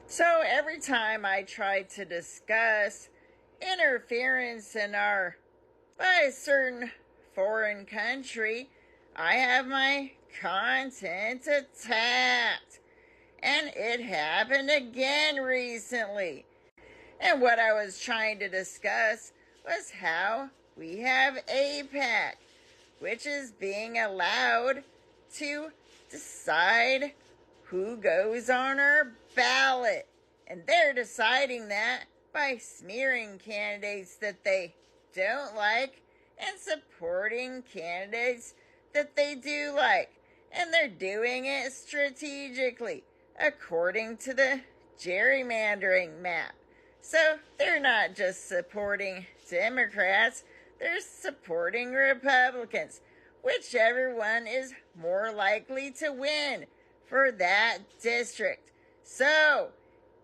So every time I try to discuss interference in by a certain foreign country, I have my content attacked. And it happened again recently. And what I was trying to discuss was how we have AIPAC, which is being allowed to decide who goes on our ballot. And they're deciding that by smearing candidates that they don't like and supporting candidates that they do like. And they're doing it strategically, according to the gerrymandering map. So they're not just supporting Democrats, they're supporting Republicans, whichever one is more likely to win for that district. So,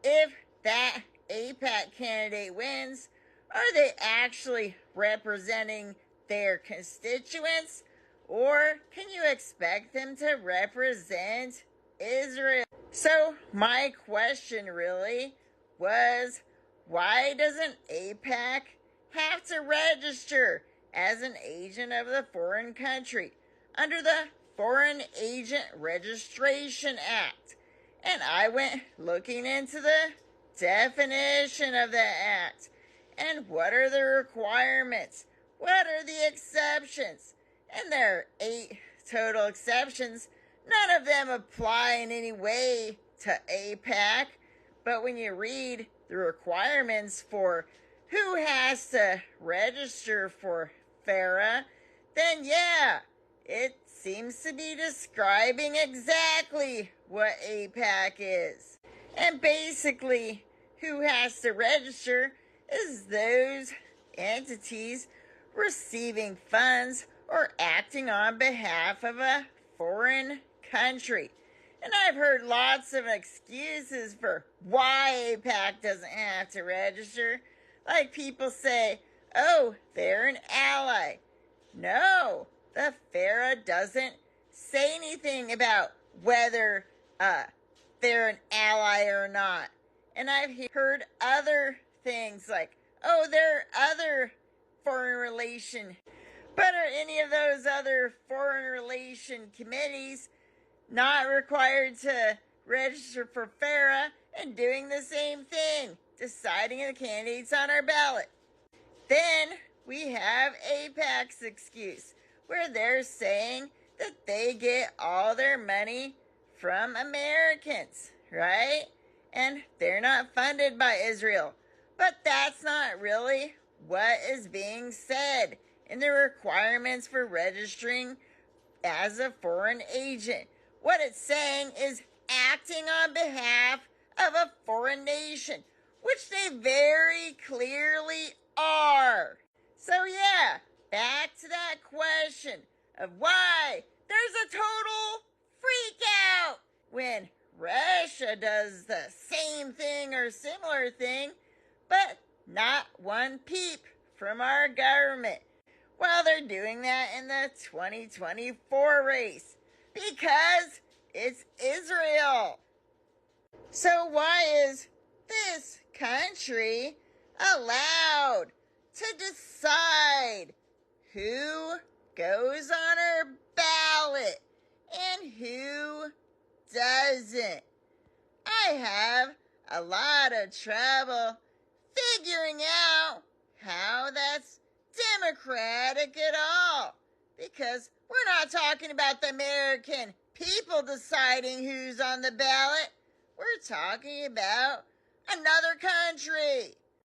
if that AIPAC candidate wins, are they actually representing their constituents? Or can you expect them to represent Israel? So, my question really was, why doesn't AIPAC have to register as an agent of the foreign country under the Foreign Agent Registration Act? And I went looking into the definition of the act. And what are the requirements? What are the exceptions? And there are 8 total exceptions. None of them apply in any way to AIPAC. But when you read the requirements for who has to register for FARA, then yeah, it seems to be describing exactly what AIPAC is. And basically, who has to register is those entities receiving funds or acting on behalf of a foreign country. And I've heard lots of excuses for why AIPAC doesn't have to register. Like people say, oh, they're an ally. No, the FARA doesn't say anything about whether they're an ally or not. And I've heard other things like, oh, there are other foreign relation. But are any of those other foreign relation committees not required to register for FARA and doing the same thing, deciding the candidates on our ballot? Then we have AIPAC's excuse, where they're saying that they get all their money from Americans, right? And they're not funded by Israel. But that's not really what is being said in the requirements for registering as a foreign agent. What it's saying is acting on behalf of a foreign nation, which they very clearly are. So yeah, back to that question of why there's a total freak out when Russia does the same thing or similar thing, but not one peep from our government. Well, they're doing that in the 2024 race because it's Israel. So why is this country allowed to decide who goes on our ballot and who doesn't? I have a lot of trouble figuring out how that's democratic at all. Because we're not talking about the American people deciding who's on the ballot. We're talking about another country.